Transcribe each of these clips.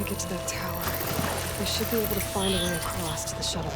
make it to that tower, I should be able to find a way across to the shuttle.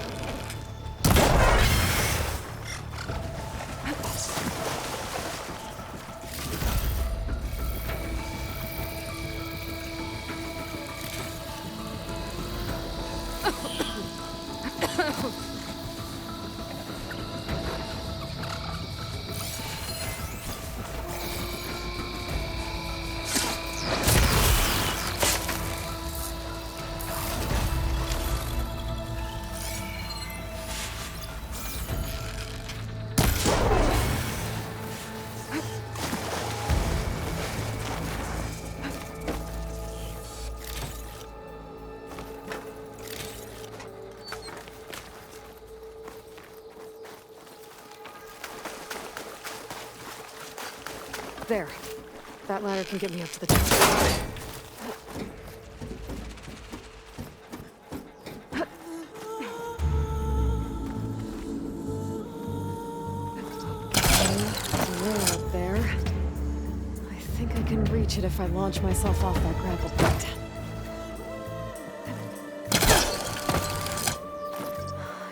There. That ladder can get me up to the tower. Up there. I think I can reach it if I launch myself off that grapple point.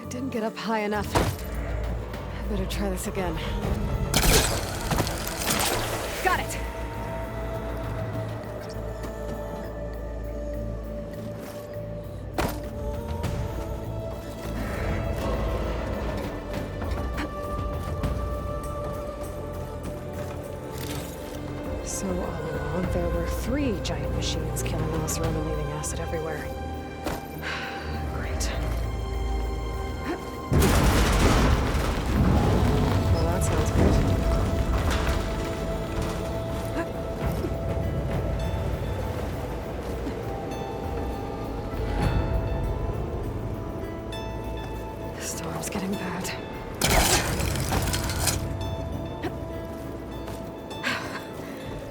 I didn't get up high enough. I better try this again. Got it! So all along, there were 3 giant machines killing us around and leaving acid everywhere. Great. Well, that sounds good. Storm's getting bad.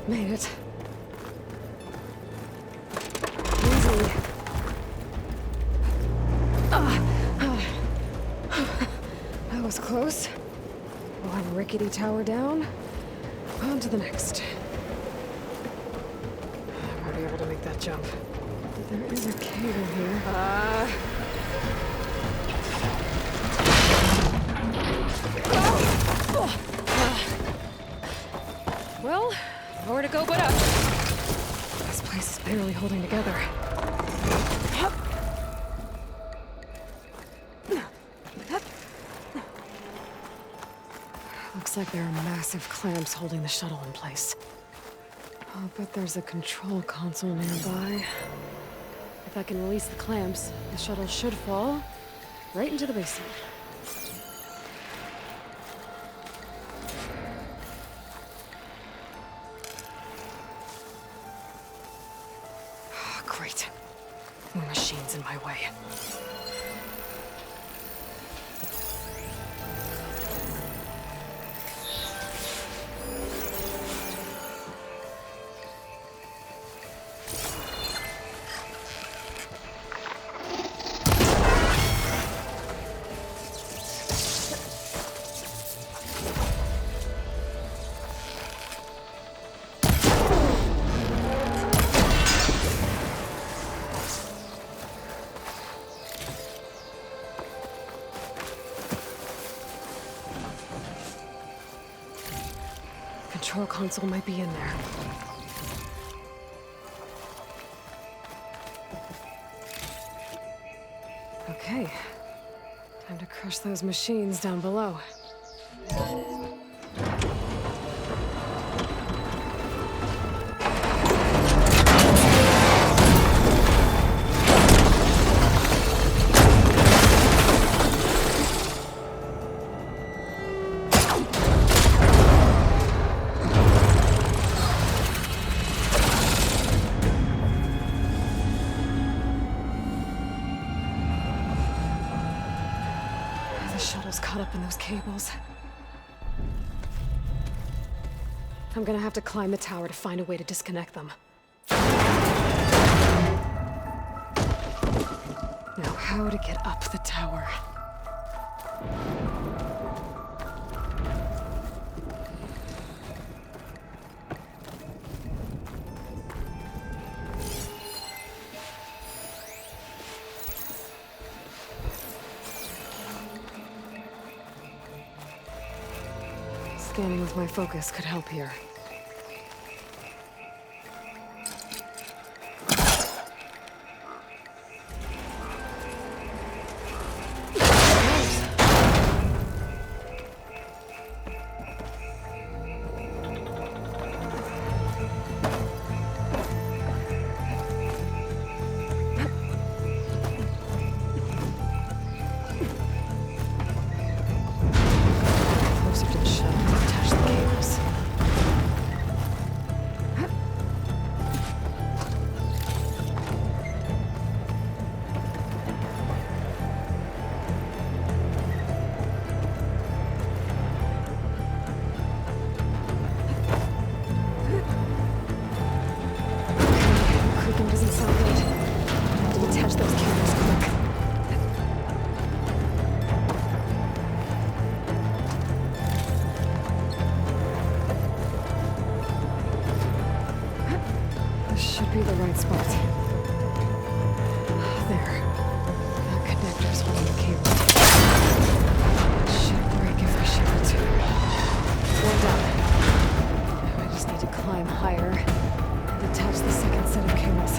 Made it. Easy. That was close. One rickety tower down. On to the next. I'm already able to make that jump. There is a cable here. Well, nowhere to go but up. This place is barely holding together. Looks like there are massive clamps holding the shuttle in place. I'll bet there's a control console nearby. If I can release the clamps, the shuttle should fall right into the basement. Great. More machines in my way. Control console might be in there. Okay. Time to crush those machines down below. The shuttle's caught up in those cables. I'm gonna have to climb the tower to find a way to disconnect them. Now, how to get up the tower? scanning with my focus could help here. Should be the right spot. There. The connector's holding the cable. Should break if I shift it too. One down. Now I just need to climb higher and attach the second set of cables.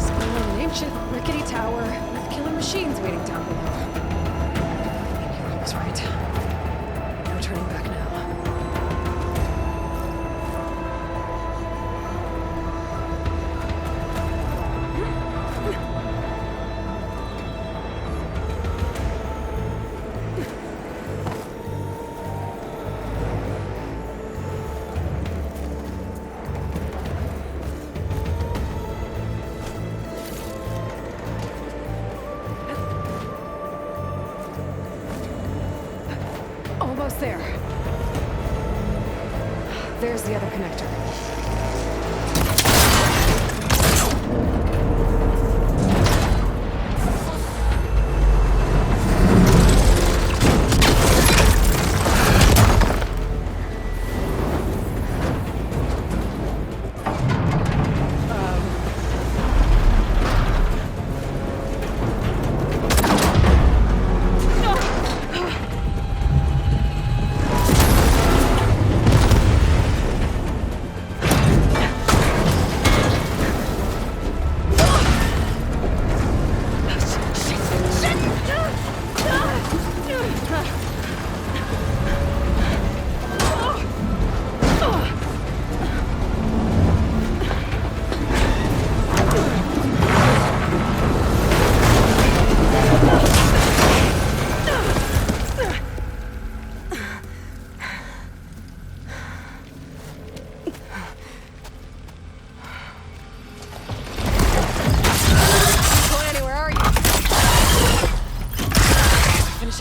Scaling an ancient, rickety tower with killer machines waiting down below. I knew I was right. No turning back now. Almost there. There's the other connector.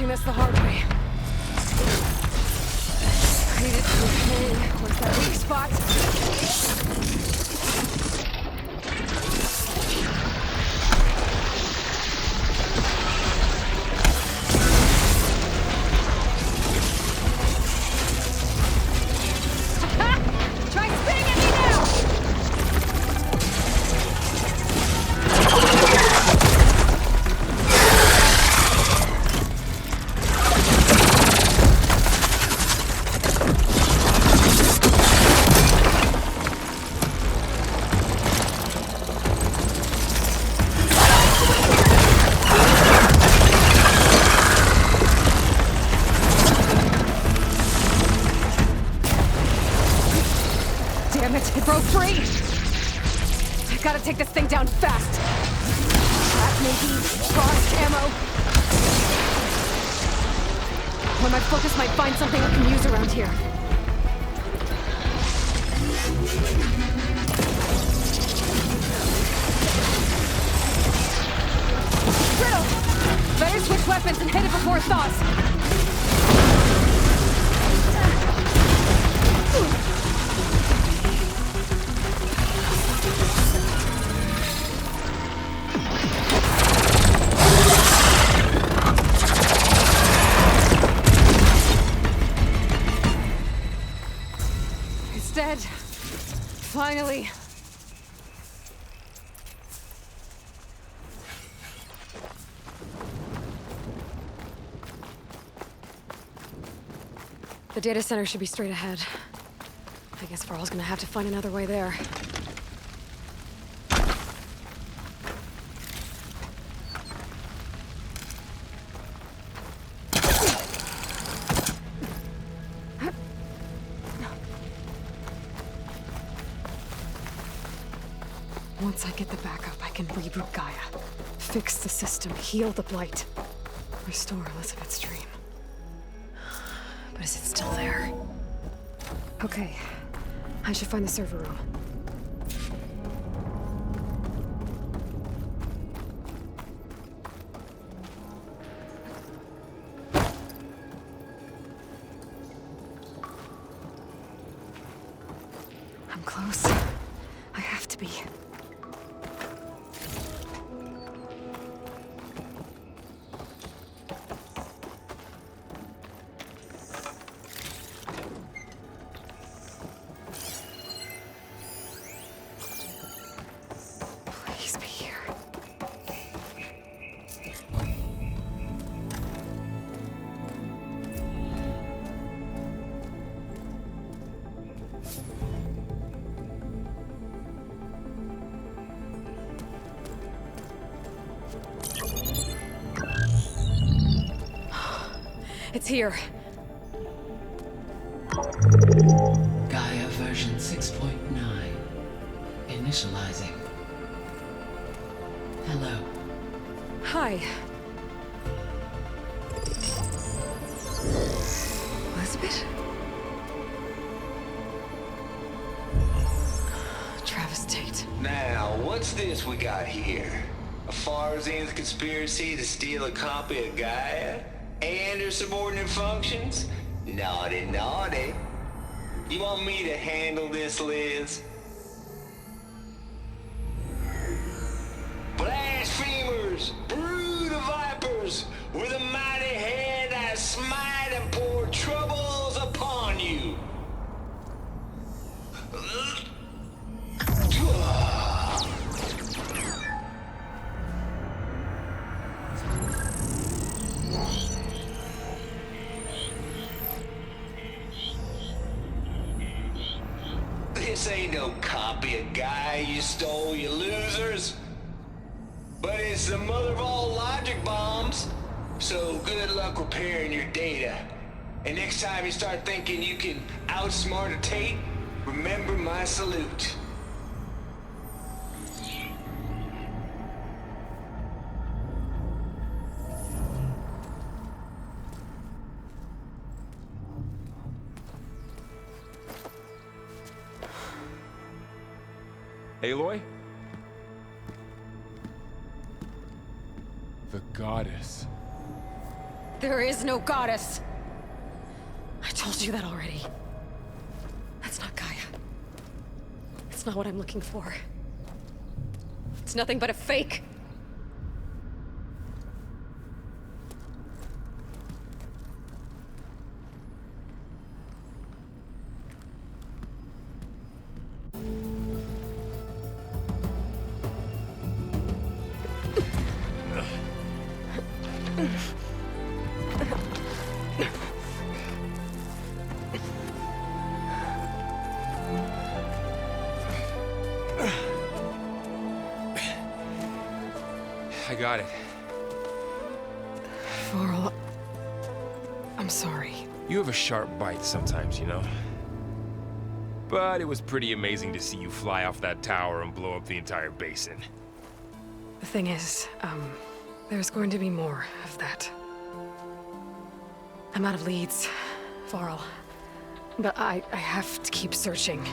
This the hard way. Needed to okay. Where's that weak spot? Try spinning at me now! Damn it, it broke free! I gotta take this thing down fast. Trap maybe, frost ammo. When my focus might find something I can use around here. Brittle! Better switch weapons and hit it before it thaws. It's dead. Finally. The data center should be straight ahead. I guess Varl's gonna have to find another way there. Once I get the backup, I can reboot Gaia. Fix the system, heal the Blight. Restore Elizabeth's dream. But is it still there? Okay. I should find the server room. I'm close. I have to be. Please be here. It's here. Gaia version 6.9. Initializing. Hello. Hi. Elizabeth? Travis Tate. Now, what's this we got here? A Farzan's conspiracy to steal a copy of Gaia? And her subordinate functions? Naughty, naughty. You want me to handle this, Liz? Blasphemers! Brood of vipers! With a mighty hand I smite and pour troubles upon you! This ain't no copy of Gaia you stole, you losers. But it's the mother of all logic bombs. So good luck repairing your data. And next time you start thinking you can outsmart a Tate, remember my salute. Aloy? The goddess. There is no goddess! I told you that already. That's not Gaia. It's not what I'm looking for. It's nothing but a fake. I got it. Varl, I'm sorry. You have a sharp bite sometimes, you know? But it was pretty amazing to see you fly off that tower and blow up the entire basin. The thing is, there's going to be more of that. I'm out of leads, Varl. But I have to keep searching.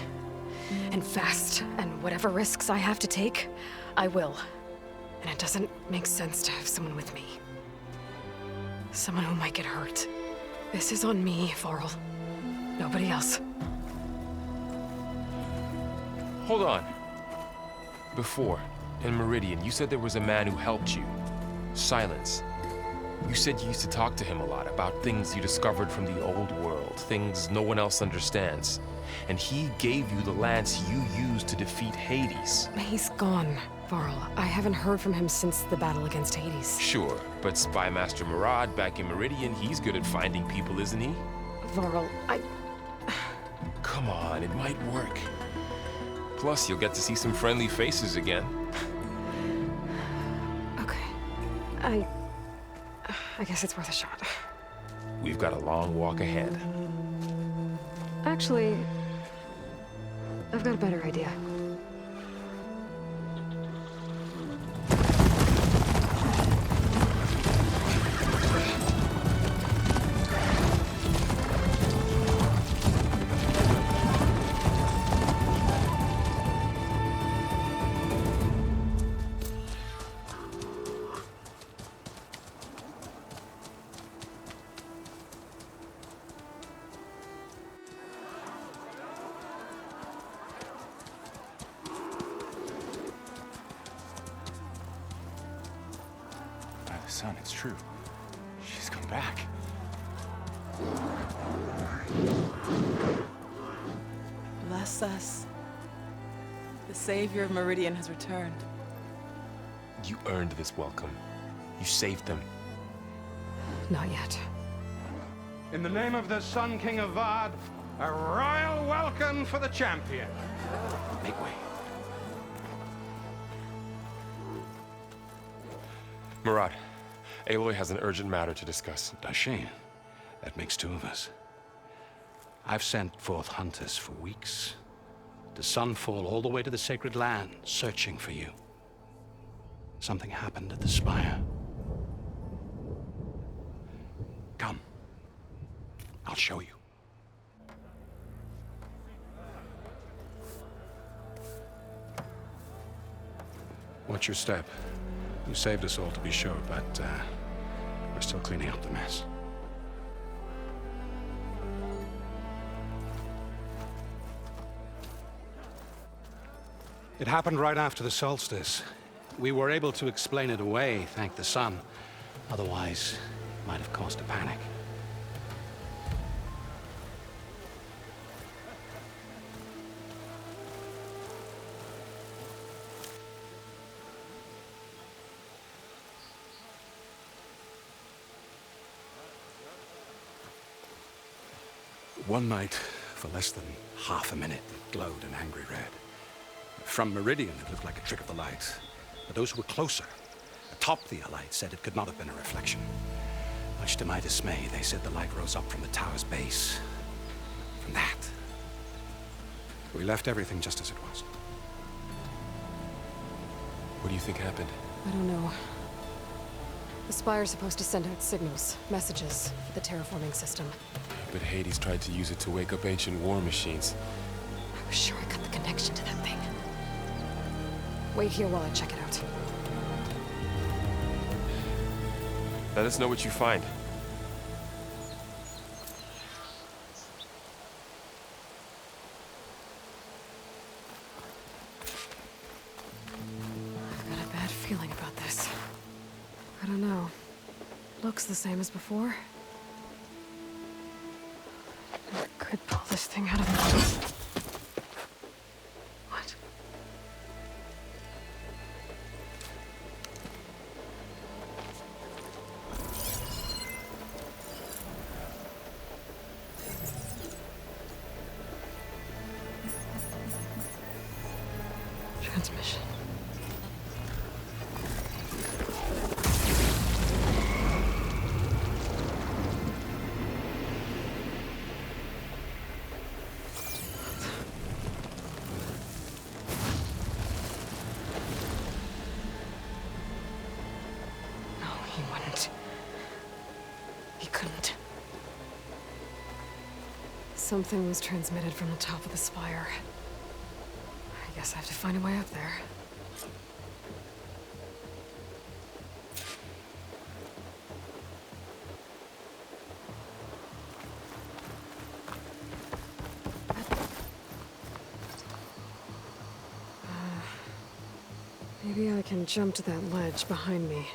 And fast, and whatever risks I have to take, I will. And it doesn't make sense to have someone with me. Someone who might get hurt. This is on me, Varl. Nobody else. Hold on. Before, in Meridian, you said there was a man who helped you. SYLENS. You said you used to talk to him a lot about things you discovered from the old world, things no one else understands. And he gave you the lance you used to defeat Hades. He's gone, Varl. I haven't heard from him since the battle against Hades. Sure, but Spy Master Murad back in Meridian, he's good at finding people, isn't he? Varl, Come on, it might work. Plus, you'll get to see some friendly faces again. Okay. I guess it's worth a shot. We've got a long walk ahead. Actually, I've got a better idea. Son, it's true. She's come back. Bless us. The savior of Meridian has returned. You earned this welcome. You saved them. Not yet. In the name of the Sun King of Vard, a royal welcome for the champion. Make way. Murat, Aloy has an urgent matter to discuss. Does she? That makes two of us. I've sent forth hunters for weeks. To Sunfall all the way to the Sacred Land, searching for you. Something happened at the Spire. Come. I'll show you. Watch your step. You saved us all, to be sure, but we're still cleaning up the mess. It happened right after the solstice. We were able to explain it away, thank the sun. Otherwise, it might have caused a panic. One night, for less than half a minute, it glowed an angry red. From Meridian, it looked like a trick of the light. But those who were closer, atop the Allied, said it could not have been a reflection. Much to my dismay, they said the light rose up from the tower's base. From that. We left everything just as it was. What do you think happened? I don't know. The Spire's supposed to send out signals, messages, for the terraforming system. But Hades tried to use it to wake up ancient war machines. I was sure I cut the connection to that thing. Wait here while I check it out. Let us know what you find. I've got a bad feeling about this. I don't know. Looks the same as before. I could pull this thing out of the... What? Transmission. He wouldn't. He couldn't. Something was transmitted from the top of the spire. I guess I have to find a way up there. Maybe I can jump to that ledge behind me.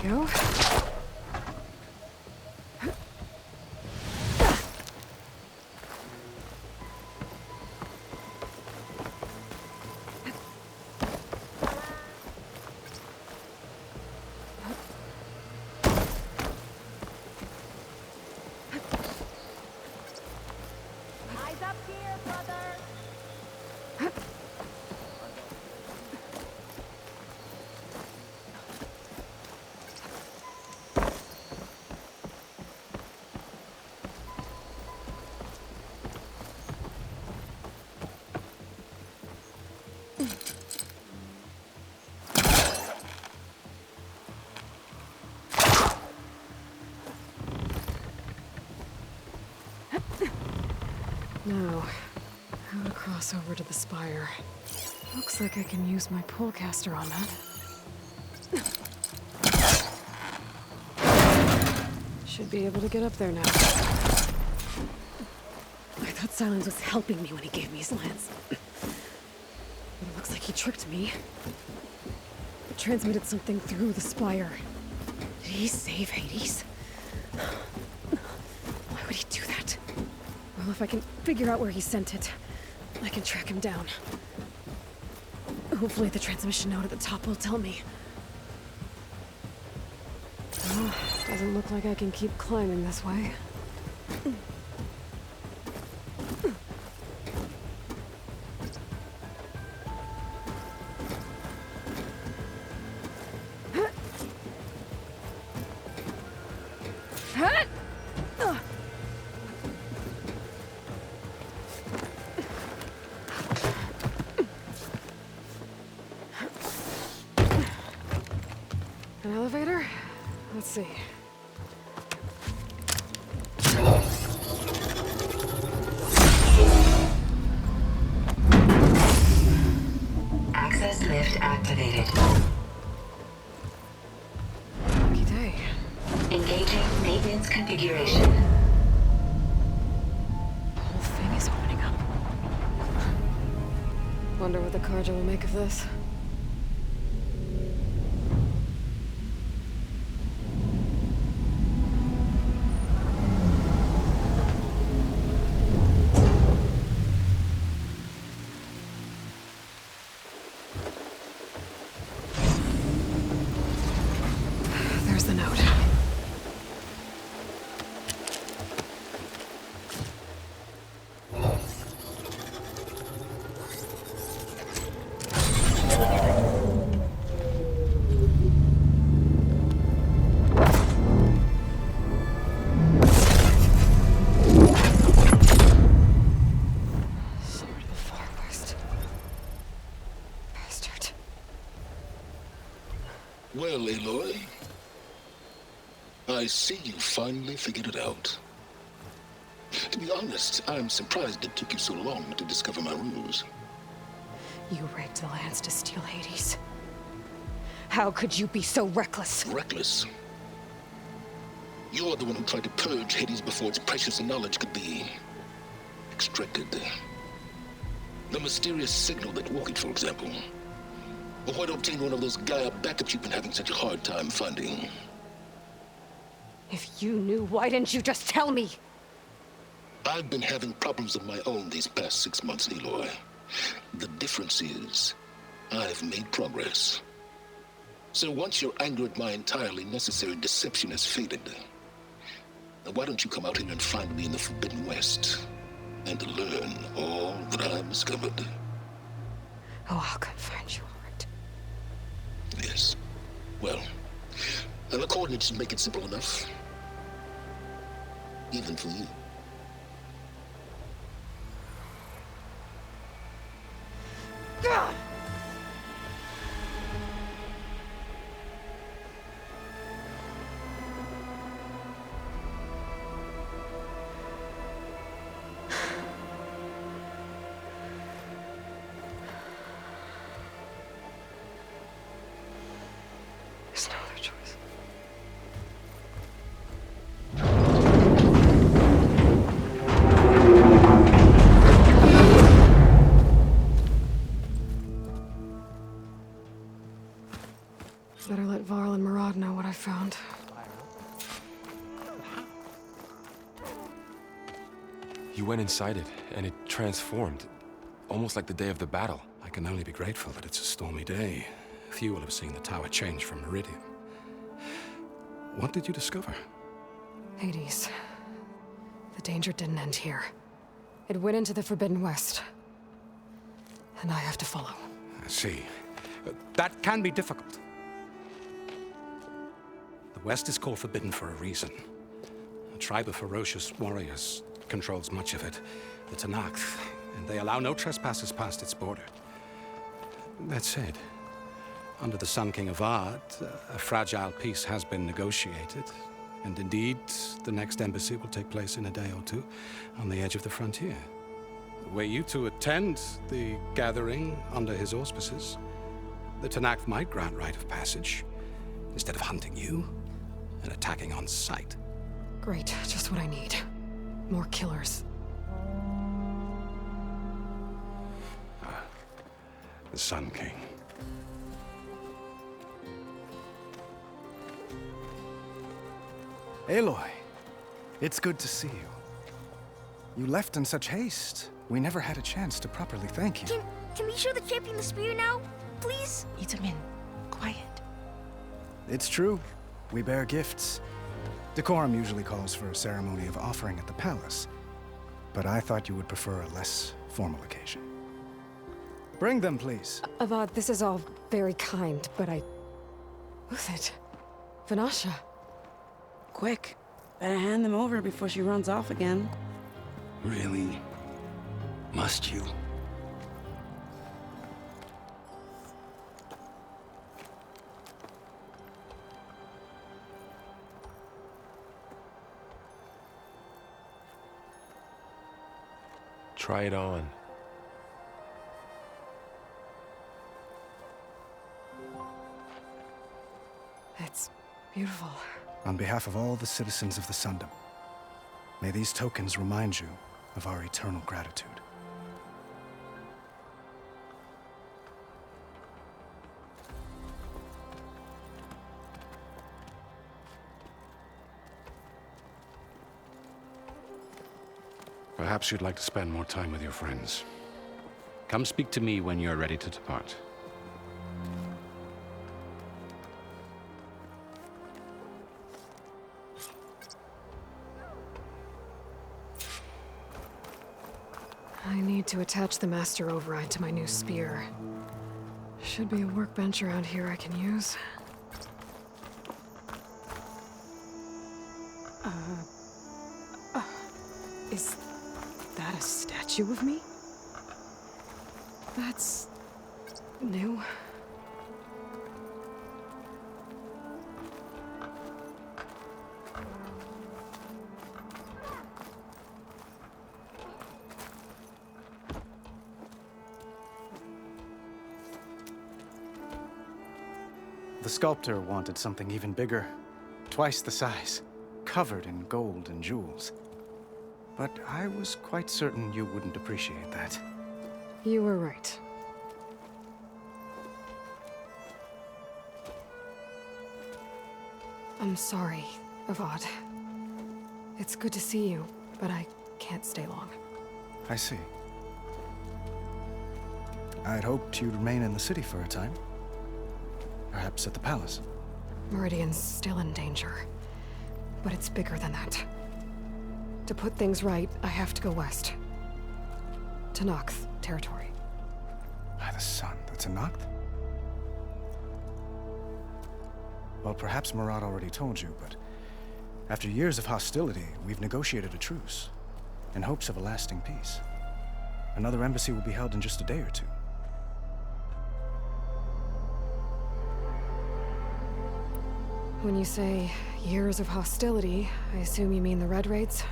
go. Eyes up here, brother! Now, how to cross over to the spire. Looks like I can use my pullcaster on that. Should be able to get up there now. I thought Sylens was helping me when he gave me his lance. But it looks like he tricked me. It transmitted something through the spire. Did he save Hades? Why would he do that? Well, if I can figure out where he sent it, I can track him down. Hopefully the transmission node at the top will tell me. Well, doesn't look like I can keep climbing this way. An elevator? Let's see. Access lift activated. Lucky day. Engaging maintenance configuration. The whole thing is opening up. Wonder what the Carja will make of this. There's the note. Somewhere to the far west. Bastard. Well, Aloy, I see you finally figured it out. To be honest, I'm surprised it took you so long to discover my ruse. You rigged the lance to steal Hades. How could you be so reckless? Reckless. You're the one who tried to purge Hades before its precious knowledge could be extracted. The mysterious signal that woke it, for example. Or why to obtain one of those Gaia backups you've been having such a hard time finding. If you knew, why didn't you just tell me? I've been having problems of my own these past 6 months, Aloy. The difference is, I've made progress. So once your anger at my entirely necessary deception has faded, why don't you come out here and find me in the Forbidden West and learn all that I've discovered? Oh, I'll come find you, all right. Yes. Well, the coordinates should make it simple enough. Even for you. God! There's no other choice. found. You went inside it, and it transformed. Almost like the day of the battle. I can only be grateful that it's a stormy day. Few will have seen the tower change from Meridian. What did you discover? Hades. The danger didn't end here. It went into the Forbidden West. And I have to follow. I see. That can be difficult. The West is called Forbidden for a reason. A tribe of ferocious warriors controls much of it, the Tenakth, and they allow no trespassers past its border. That said, under the Sun King of Ard, a fragile peace has been negotiated, and indeed, the next embassy will take place in a day or two on the edge of the frontier. Were you to attend the gathering under his auspices, the Tenakth might grant right of passage, instead of hunting you and attacking on sight. Great, just what I need. More killers. The Sun King. Aloy, it's good to see you. You left in such haste. We never had a chance to properly thank you. Can we show the champion the spear now? Please? Itamin, quiet. It's true. We bear gifts. Decorum usually calls for a ceremony of offering at the palace, but I thought you would prefer a less formal occasion. Bring them, please. Avad, this is all very kind, but Who's it? Vanasha. Quick, better hand them over before she runs off again. Really? Must you? Try it on. It's beautiful. On behalf of all the citizens of the Sundom, may these tokens remind you of our eternal gratitude. Perhaps you'd like to spend more time with your friends. Come speak to me when you're ready to depart. I need to attach the Master Override to my new spear. Should be a workbench around here I can use. Is that a statue of me? That's new. The sculptor wanted something even bigger, twice the size, covered in gold and jewels. But I was quite certain you wouldn't appreciate that. You were right. I'm sorry, Avad. It's good to see you, but I can't stay long. I see. I'd hoped you'd remain in the city for a time. Perhaps at the palace. Meridian's still in danger, but it's bigger than that. To put things right, I have to go west. To Tenakth territory. By the sun, the Tenakth? Well, perhaps Murad already told you, but after years of hostility, we've negotiated a truce, in hopes of a lasting peace. Another embassy will be held in just a day or two. When you say years of hostility, I assume you mean the Red Raids?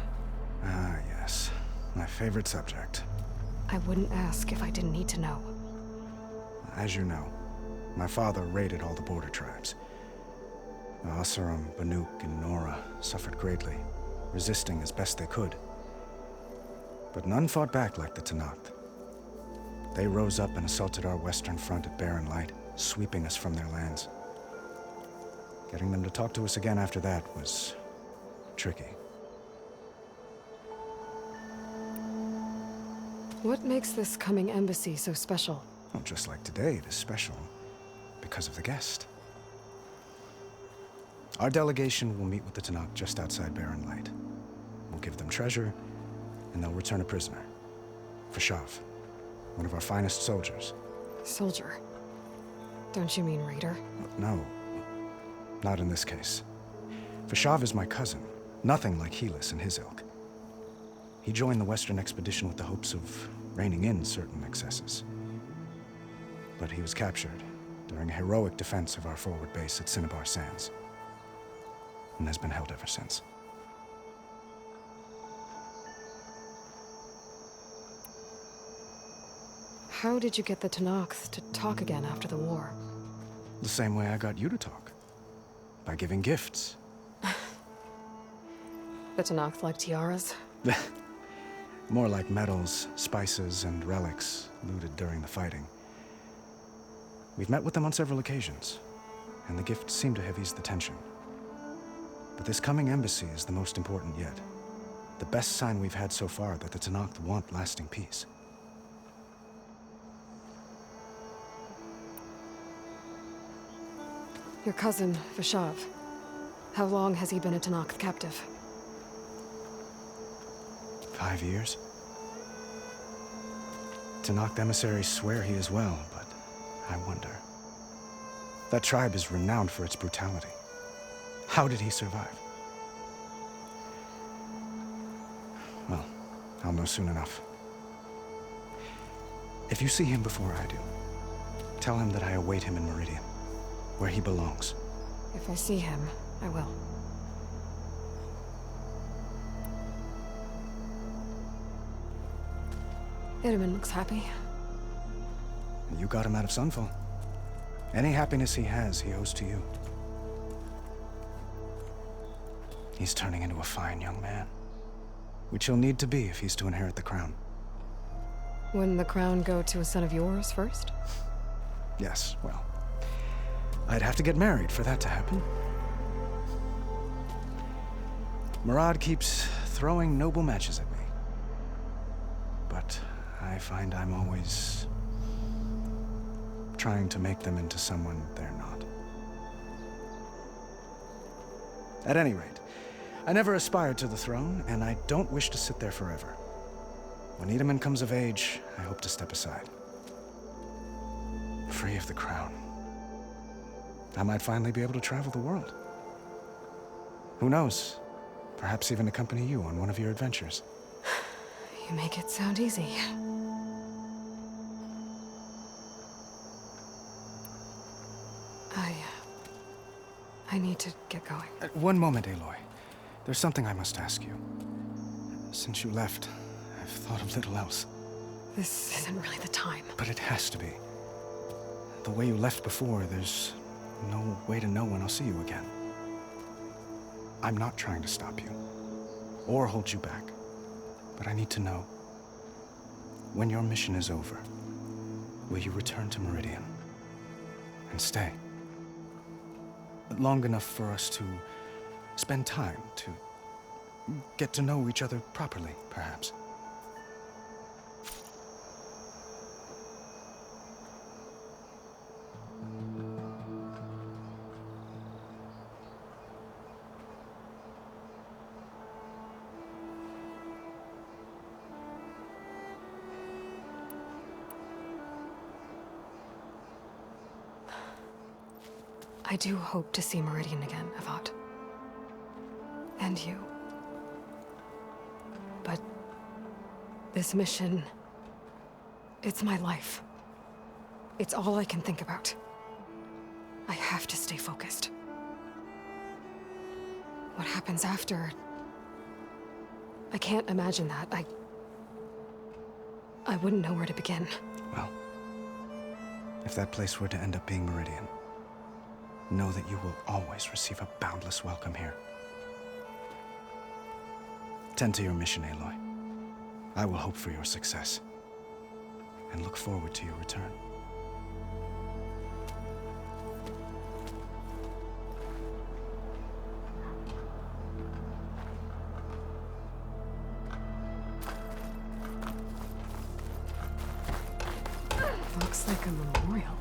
Ah, yes. My favorite subject. I wouldn't ask if I didn't need to know. As you know, my father raided all the border tribes. The Asuram, Banuk, and Nora suffered greatly, resisting as best they could. But none fought back like the Tenakth. They rose up and assaulted our western front at Barren Light, sweeping us from their lands. Getting them to talk to us again after that was tricky. What makes this coming embassy so special? Well, just like today, it is special because of the guest. Our delegation will meet with the Tanakh just outside Barren Light. We'll give them treasure, and they'll return a prisoner. Fashav, one of our finest soldiers. Soldier? Don't you mean raider? No, not in this case. Fashav is my cousin, nothing like Helis and his ilk. He joined the Western expedition with the hopes of reining in certain excesses. But he was captured during a heroic defense of our forward base at Cinnabar Sands, and has been held ever since. How did you get the Tanakh to talk again after the war? The same way I got you to talk. By giving gifts. The Tanakh like tiaras? More like medals, spices, and relics looted during the fighting. We've met with them on several occasions, and the gifts seem to have eased the tension. But this coming embassy is the most important yet. The best sign we've had so far that the Tanakh want lasting peace. Your cousin, Fashav. How long has he been a Tanakh captive? 5 years. Tanakh emissaries swear he is well, but I wonder. That tribe is renowned for its brutality. How did he survive? Well, I'll know soon enough. If you see him before I do, tell him that I await him in Meridian, where he belongs. If I see him, I will. Itaman looks happy. You got him out of Sunfall. Any happiness he has, he owes to you. He's turning into a fine young man, which he'll need to be if he's to inherit the crown. Wouldn't the crown go to a son of yours first? Yes, well, I'd have to get married for that to happen. Murad keeps throwing noble matches at me. But I find I'm always trying to make them into someone they're not. At any rate, I never aspired to the throne, and I don't wish to sit there forever. When Itaman comes of age, I hope to step aside. Free of the crown. I might finally be able to travel the world. Who knows? Perhaps even accompany you on one of your adventures. You make it sound easy. I need to get going. One moment, Aloy. There's something I must ask you. Since you left, I've thought of little else. This isn't really the time. But it has to be. The way you left before, there's no way to know when I'll see you again. I'm not trying to stop you, or hold you back. But I need to know, when your mission is over, will you return to Meridian and stay? Long enough for us to spend time, to get to know each other properly, perhaps. I do hope to see Meridian again, Avad. And you. But this mission, it's my life. It's all I can think about. I have to stay focused. What happens after? I can't imagine that. I wouldn't know where to begin. Well, if that place were to end up being Meridian, know that you will always receive a boundless welcome here. Tend to your mission, Aloy. I will hope for your success, and look forward to your return. Looks like a memorial.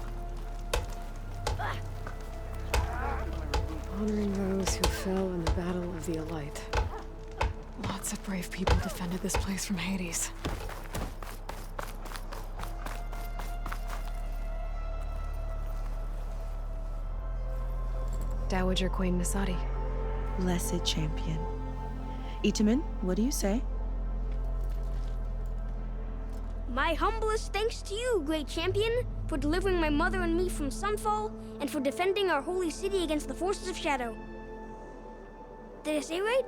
Honoring those who fell in the Battle of the Elite. Lots of brave people defended this place from Hades. Dowager Queen Nasadi. Blessed champion. Itamen, what do you say? My humblest thanks to you, great champion, for delivering my mother and me from Sunfall, and for defending our holy city against the forces of Shadow. Did I say right?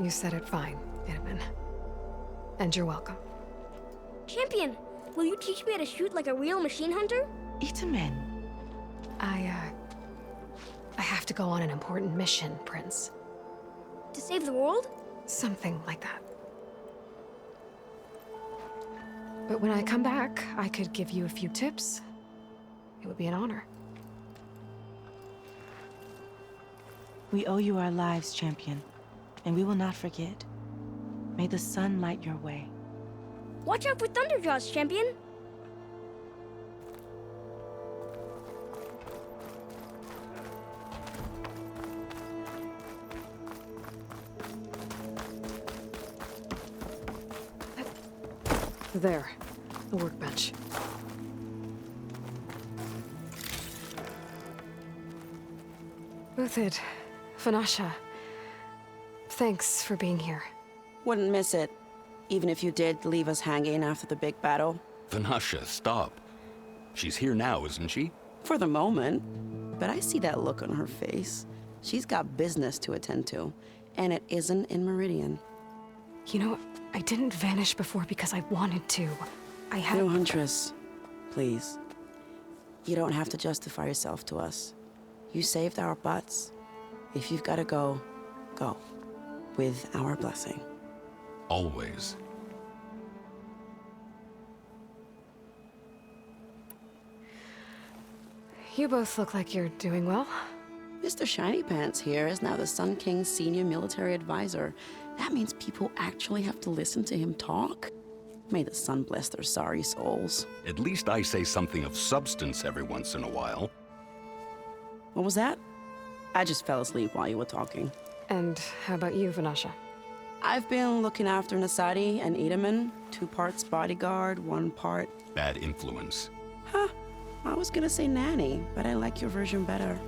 You said it fine, Itamen. And you're welcome. Champion, will you teach me how to shoot like a real machine hunter? Itamen. I have to go on an important mission, Prince. To save the world? Something like that. But when I come back, I could give you a few tips. It would be an honor. We owe you our lives, champion, and we will not forget. May the sun light your way. Watch out for Thunderjaws, champion! There, the workbench. Uthid, Vanasha, thanks for being here. Wouldn't miss it, even if you did leave us hanging after the big battle. Vanasha, stop. She's here now, isn't she? For the moment. But I see that look on her face. She's got business to attend to, and it isn't in Meridian. You know, I didn't vanish before because I wanted to. I had... No, Huntress. Please. You don't have to justify yourself to us. You saved our butts. If you've got to go, go. With our blessing. Always. You both look like you're doing well. Mr. Shiny Pants here is now the Sun King's senior military advisor. That means people actually have to listen to him talk? May the sun bless their sorry souls. At least I say something of substance every once in a while. What was that? I just fell asleep while you were talking. And how about you, Vanasha? I've been looking after Nasadi and Itamen. 2 parts bodyguard, 1 part... Bad influence. Huh. I was gonna say nanny, but I like your version better.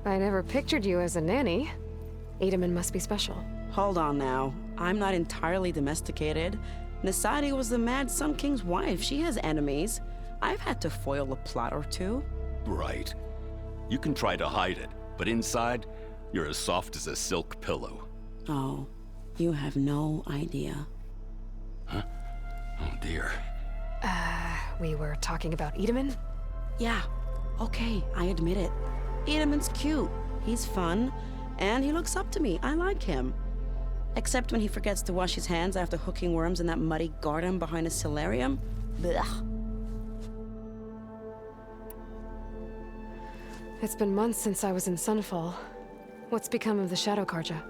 I never pictured you as a nanny. Itamen must be special. Hold on now. I'm not entirely domesticated. Nasadi was the Mad Sun King's wife. She has enemies. I've had to foil a plot or 2. Right. You can try to hide it, but inside, you're as soft as a silk pillow. Oh, you have no idea. Huh? Oh dear. We were talking about Itamen? Yeah. Okay, I admit it. Itamen's cute. He's fun. And he looks up to me. I like him. Except when he forgets to wash his hands after hooking worms in that muddy garden behind a solarium. Blech. It's been months since I was in Sunfall. What's become of the Shadow Karja?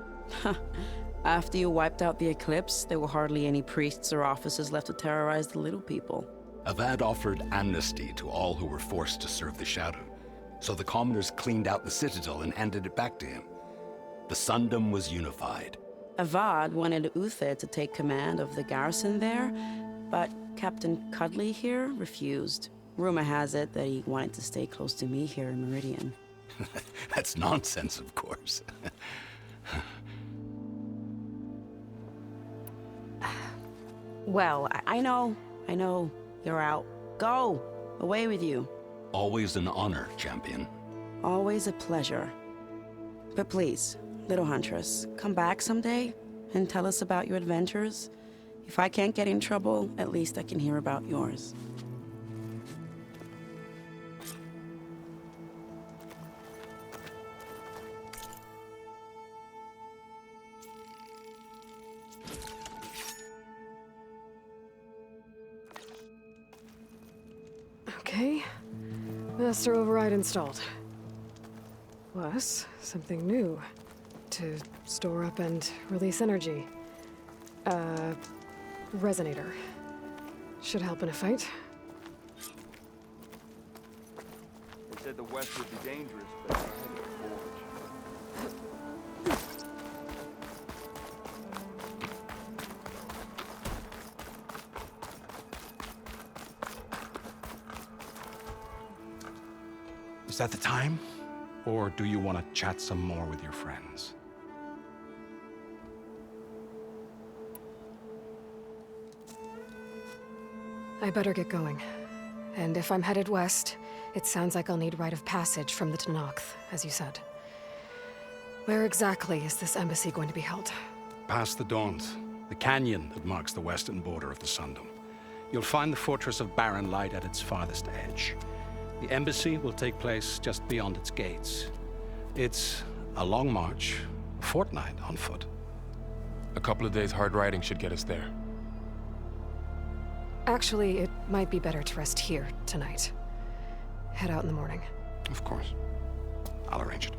After you wiped out the eclipse, there were hardly any priests or officers left to terrorize the little people. Avad offered amnesty to all who were forced to serve the Shadow. So the commoners cleaned out the citadel and handed it back to him. The Sundom was unified. Avad wanted Uthid to take command of the garrison there, but Captain Cuddly here refused. Rumor has it that he wanted to stay close to me here in Meridian. That's nonsense, of course. Well, I know. You're out. Go! Away with you. Always an honor, champion. Always a pleasure. But please, little Huntress, come back someday and tell us about your adventures. If I can't get in trouble, at least I can hear about yours. Okay. Master override installed. Plus, something new. To store up and release energy. Resonator. Should help in a fight. They said the West would be dangerous, but I had to forge. Is that the time? Or do you want to chat some more with your friends? I better get going. And if I'm headed west, it sounds like I'll need rite of passage from the Tenakth, as you said. Where exactly is this embassy going to be held? Past the Daunt, the canyon that marks the western border of the Sundom. You'll find the fortress of Barren Light at its farthest edge. The embassy will take place just beyond its gates. It's a long march, a fortnight on foot. A couple of days hard riding should get us there. Actually, it might be better to rest here tonight. Head out in the morning. Of course. I'll arrange it.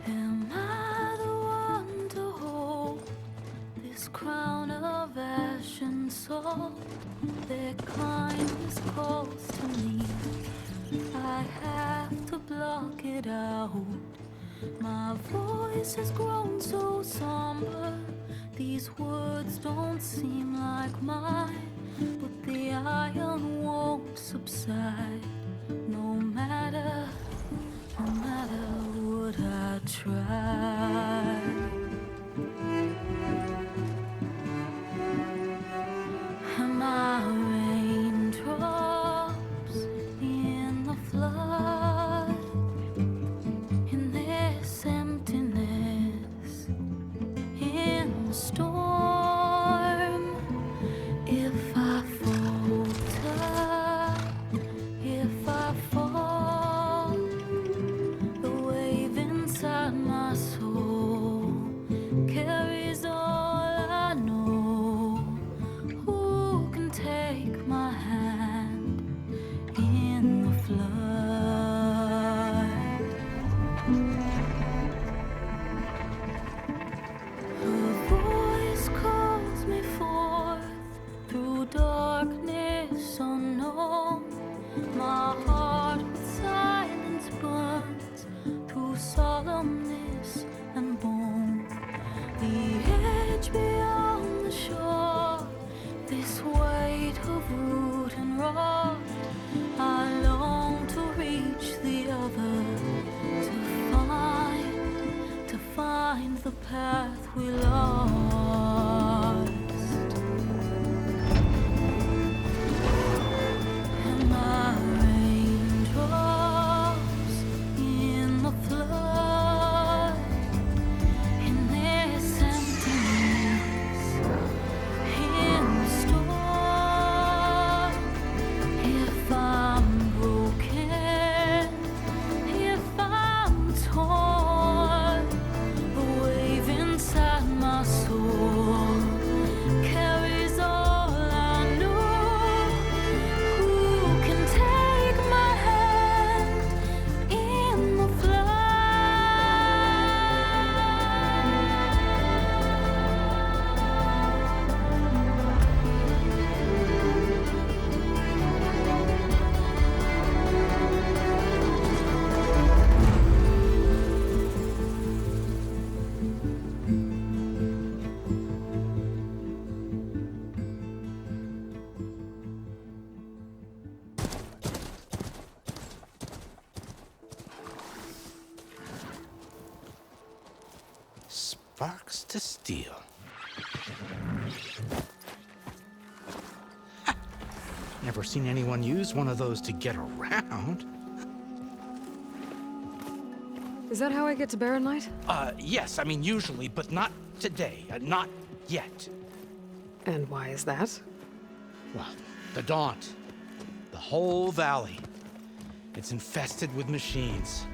Am I the one to hold this crown of ash and salt? Their kindness calls to me. I have to block it out. My voice has grown so somber. These words don't seem like mine, but the iron won't subside. No matter what I try. Am I raindrops in the flood? In this emptiness, in the storm. If I falter, if I fall, the wave inside my soul carries all I know. Who can take my hand in the flood? Her voice calls me forth through darkness unknown. My heart with silence burns through solemnness and bone. The edge beyond the shore, this weight of root and rod. I long to reach the other, to find the path we lost. Am I raindrops in the flood? In this emptiness, in the storm. If I'm broken, if I'm torn, a wave inside my soul Sparks to steel. Never seen anyone use one of those to get around. Is that how I get to Barren Light? Yes, I mean usually, but not today. Not yet. And why is that? Well, the Daunt. The whole valley. It's infested with machines.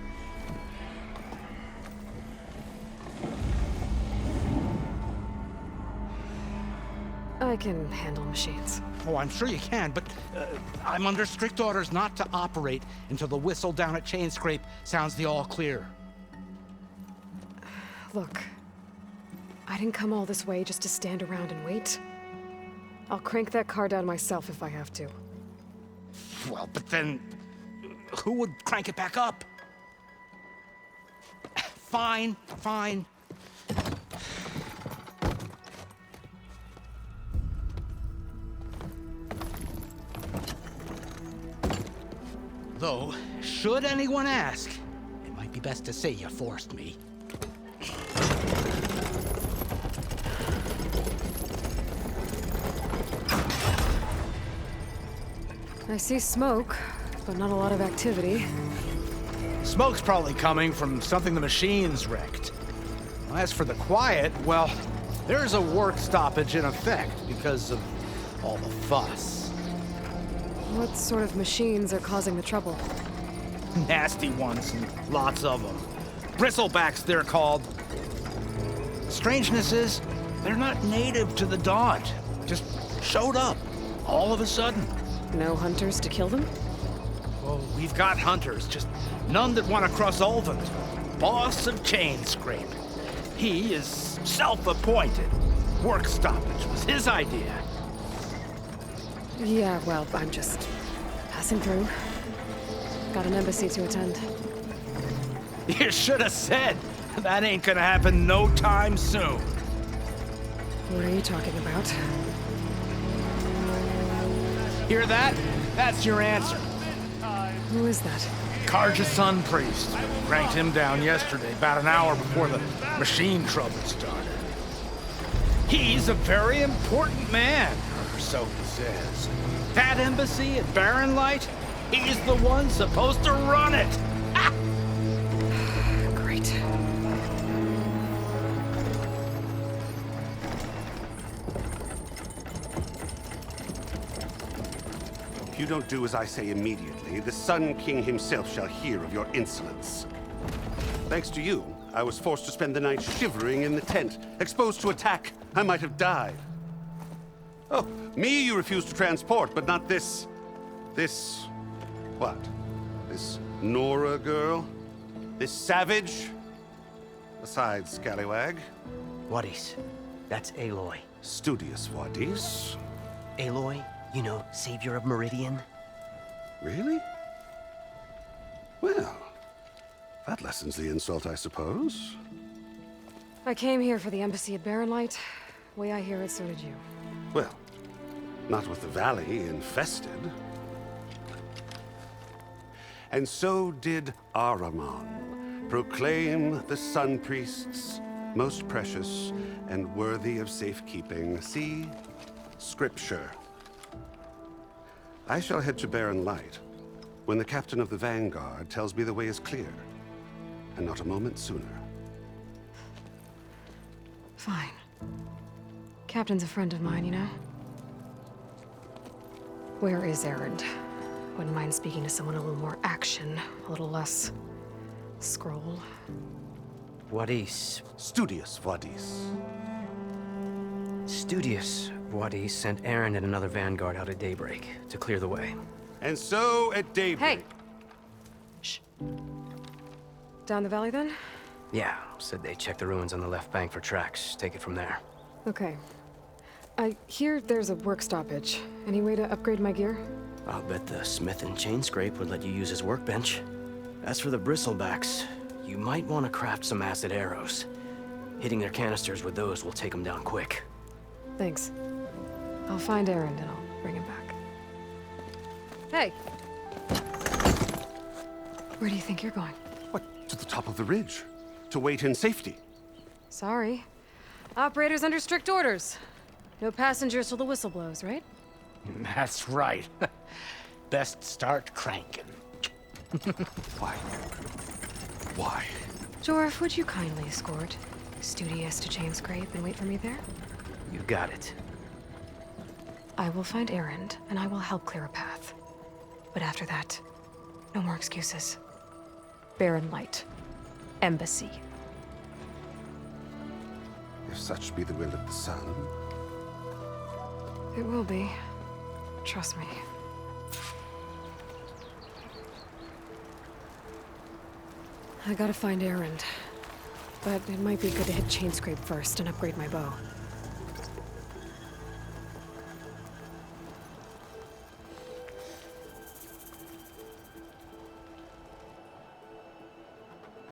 I can handle machines. Oh, I'm sure you can, but I'm under strict orders not to operate until the whistle down at Chain Scrape sounds the all clear. Look, I didn't come all this way just to stand around and wait. I'll crank that car down myself if I have to. Well, but then who would crank it back up? Fine, fine. Though, should anyone ask, it might be best to say you forced me. I see smoke, but not a lot of activity. Smoke's probably coming from something the machines wrecked. As for the quiet, well, there's a work stoppage in effect because of all the fuss. What sort of machines are causing the trouble? Nasty ones, and lots of them. Bristlebacks, they're called. Strangeness is, they're not native to the Daunt. Just showed up, all of a sudden. No hunters to kill them? Oh, we've got hunters, just none that want to cross Ulvund. Boss of Chain Scrape. He is self-appointed. Work stoppage was his idea. Yeah, well, I'm just passing through. Got an embassy to attend. You should have said. That ain't gonna happen no time soon. What are you talking about? Hear that? That's your answer. Who is that? Karja's Sun Priest. Cranked him down yesterday, about an hour before the machine trouble started. He's a very important man, or so he says. That embassy at Barren Light, he's the one supposed to run it. Ha! Great. If you don't do as I say immediately, the Sun King himself shall hear of your insolence. Thanks to you, I was forced to spend the night shivering in the tent. Exposed to attack, I might have died. Oh, me you refuse to transport, but not this... what? This Nora girl? This savage? Besides, scallywag. Wadis. That's Aloy. Studious Wadis. Aloy, you know, savior of Meridian. Really? Well, that lessens the insult, I suppose. I came here for the embassy at Barren Light. Way I hear it, so did you. Well, not with the valley infested. And so did Ahriman proclaim the Sun Priests most precious and worthy of safekeeping. See? Scripture. I shall head to Barren Light when the captain of the Vanguard tells me the way is clear, and not a moment sooner. Fine. Captain's a friend of mine, you know? Where is Erend? Wouldn't mind speaking to someone a little more action, a little less scroll. Wadis. Studious Wadis. Studious Wadis sent Erend and another Vanguard out at daybreak to clear the way. And so at daybreak... Hey! Shh. Down the valley, then? Yeah, said they checked the ruins on the left bank for tracks. Take it from there. Okay. I hear there's a work stoppage. Any way to upgrade my gear? I'll bet the smith in Chain Scrape would let you use his workbench. As for the bristlebacks, you might want to craft some acid arrows. Hitting their canisters with those will take them down quick. Thanks. I'll find Erend and I'll bring him back. Hey! Where do you think you're going? What? To the top of the ridge. To wait in safety. Sorry. Operators under strict orders. No passengers till the whistle blows, right? That's right. Best start cranking. Why? Why? Jorf, would you kindly escort Studious to Chain Scrape and wait for me there? You got it. I will find Erend, and I will help clear a path. But after that, no more excuses. Barren Light. Embassy. If such be the will of the sun. It will be. Trust me. I gotta find Erend. But it might be good to hit Chain Scrape first and upgrade my bow.